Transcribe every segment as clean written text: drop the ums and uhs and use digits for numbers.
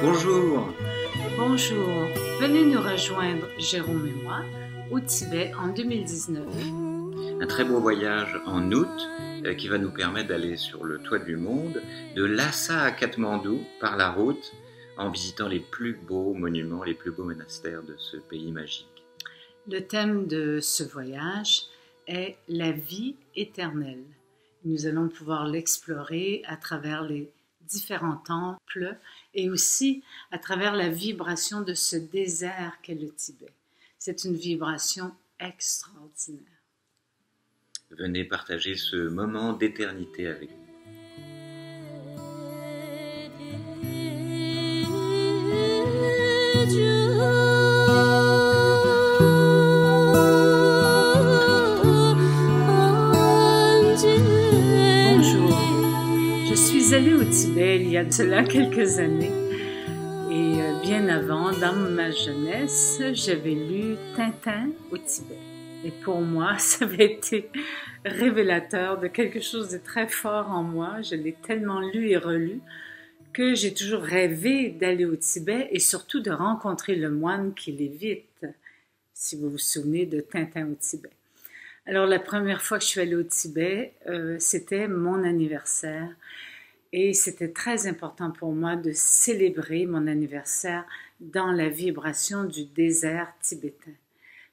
Bonjour. Bonjour, venez nous rejoindre, Jérôme et moi, au Tibet en 2019. Un très beau voyage en août qui va nous permettre d'aller sur le toit du monde, de Lhasa à Katmandou par la route, en visitant les plus beaux monuments, les plus beaux monastères de ce pays magique. Le thème de ce voyage est la vie éternelle. Nous allons pouvoir l'explorer à travers les différents temples et aussi à travers la vibration de ce désert qu'est le Tibet. C'est une vibration extraordinaire. Venez partager ce moment d'éternité avec nous. Je suis allée au Tibet il y a de cela quelques années et bien avant, dans ma jeunesse, j'avais lu Tintin au Tibet. Et pour moi, ça avait été révélateur de quelque chose de très fort en moi. Je l'ai tellement lu et relu que j'ai toujours rêvé d'aller au Tibet et surtout de rencontrer le moine qui l'évite, si vous vous souvenez de Tintin au Tibet. Alors, la première fois que je suis allée au Tibet, c'était mon anniversaire et c'était très important pour moi de célébrer mon anniversaire dans la vibration du désert tibétain.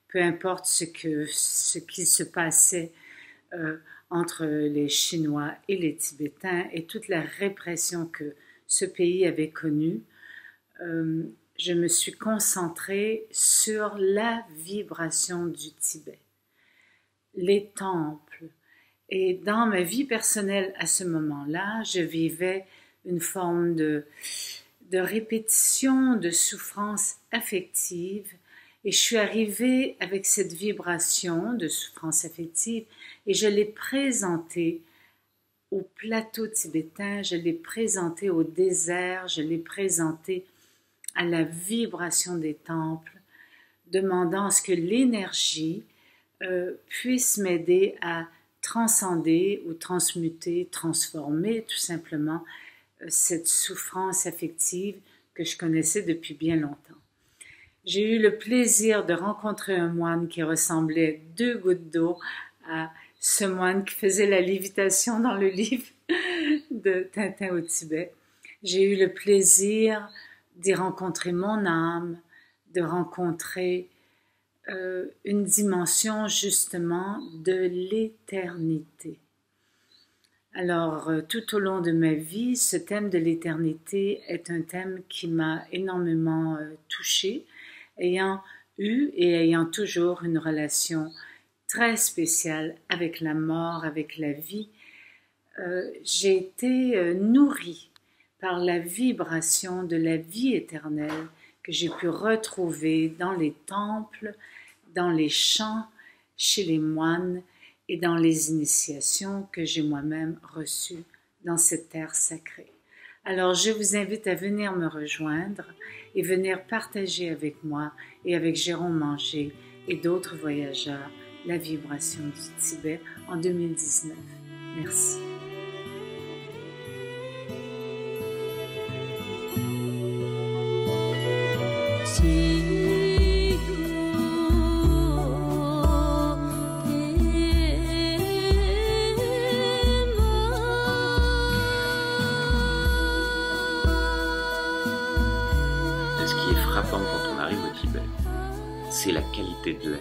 Peu importe ce qui se passait entre les Chinois et les Tibétains et toute la répression que ce pays avait connue, je me suis concentrée sur la vibration du Tibet. Les temples. Et dans ma vie personnelle à ce moment-là, je vivais une forme de répétition, de souffrance affective. Et je suis arrivée avec cette vibration de souffrance affective et je l'ai présentée au plateau tibétain, je l'ai présentée au désert, je l'ai présentée à la vibration des temples, demandant à ce que l'énergie puisse m'aider à transcender ou transmuter, transformer tout simplement cette souffrance affective que je connaissais depuis bien longtemps. J'ai eu le plaisir de rencontrer un moine qui ressemblait 2 gouttes d'eau à ce moine qui faisait la lévitation dans le livre de Tintin au Tibet. J'ai eu le plaisir d'y rencontrer mon âme, de rencontrer une dimension justement de l'éternité. Alors, tout au long de ma vie, ce thème de l'éternité est un thème qui m'a énormément touchée, ayant eu et ayant toujours une relation très spéciale avec la mort, avec la vie. J'ai été nourrie par la vibration de la vie éternelle que j'ai pu retrouver dans les temples, dans les chants, chez les moines et dans les initiations que j'ai moi-même reçues dans cette terre sacrée. Alors, je vous invite à venir me rejoindre et venir partager avec moi et avec Jérôme Manger et d'autres voyageurs la vibration du Tibet en 2019. Merci. Ce qui est frappant quand on arrive au Tibet, c'est la qualité de l'air.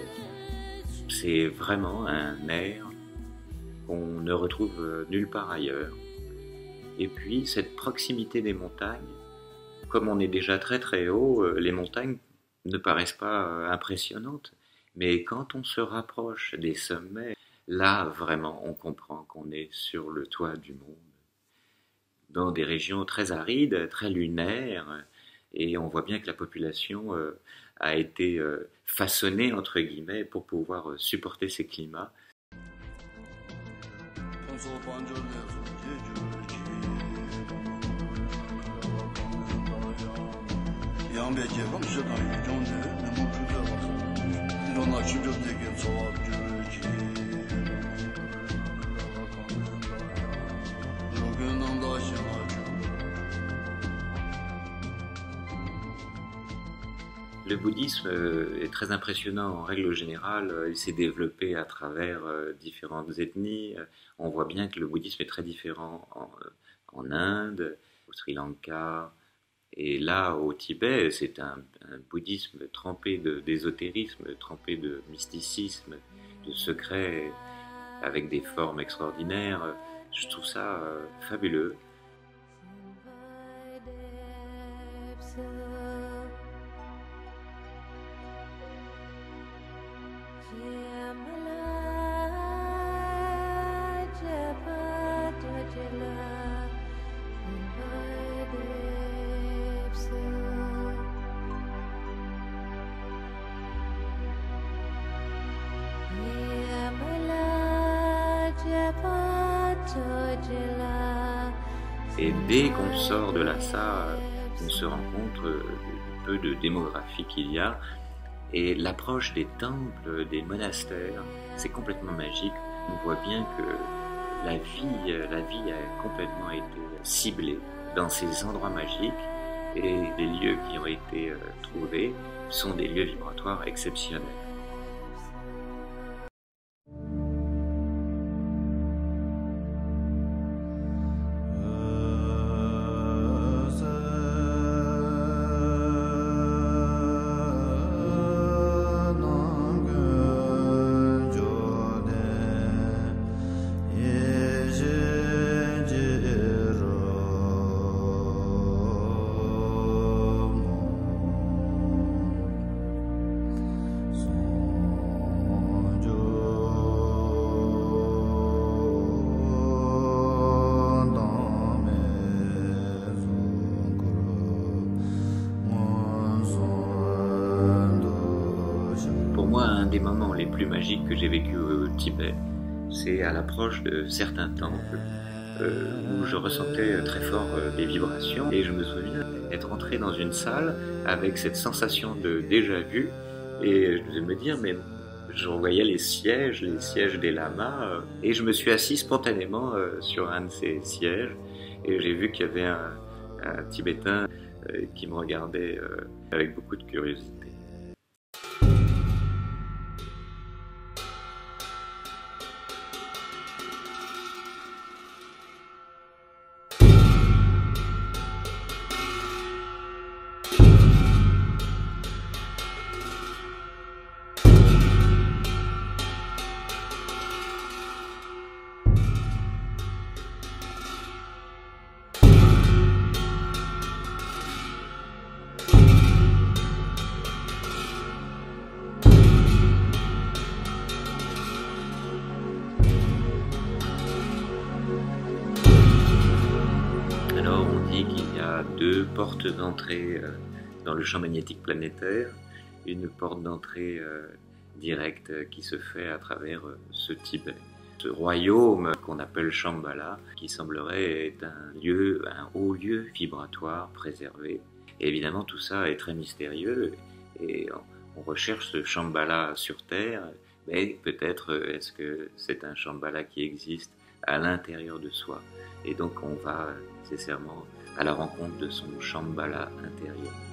C'est vraiment un air qu'on ne retrouve nulle part ailleurs. Et puis cette proximité des montagnes, comme on est déjà très très haut, les montagnes ne paraissent pas impressionnantes. Mais quand on se rapproche des sommets, là vraiment on comprend qu'on est sur le toit du monde. Dans des régions très arides, très lunaires, et on voit bien que la population a été façonnée, entre guillemets, pour pouvoir supporter ces climats. Le bouddhisme est très impressionnant en règle générale. Il s'est développé à travers différentes ethnies. On voit bien que le bouddhisme est très différent en Inde, au Sri Lanka. Et là, au Tibet, c'est un bouddhisme trempé d'ésotérisme, trempé de mysticisme, de secrets, avec des formes extraordinaires. Je trouve ça fabuleux. Et dès qu'on sort de Lhasa, on se rend compte du peu de démographie qu'il y a. Et l'approche des temples, des monastères, c'est complètement magique. On voit bien que la vie a complètement été ciblée dans ces endroits magiques. Et les lieux qui ont été trouvés sont des lieux vibratoires exceptionnels. Pour moi, un des moments les plus magiques que j'ai vécu au Tibet, c'est à l'approche de certains temples où je ressentais très fort des vibrations. Et je me souviens être entré dans une salle avec cette sensation de déjà-vu. Et je devais me dire, mais je revoyais les sièges des lamas. Et je me suis assis spontanément sur un de ces sièges. Et j'ai vu qu'il y avait un Tibétain qui me regardait avec beaucoup de curiosité. Alors on dit qu'il y a deux portes d'entrée dans le champ magnétique planétaire, une porte d'entrée directe qui se fait à travers ce Tibet. Ce royaume qu'on appelle Shambhala, qui semblerait être un haut lieu vibratoire préservé. Et évidemment tout ça est très mystérieux et on recherche ce Shambhala sur Terre, mais peut-être est-ce que c'est un Shambhala qui existe à l'intérieur de soi. Et donc on va nécessairement à la rencontre de son Shambhala intérieur.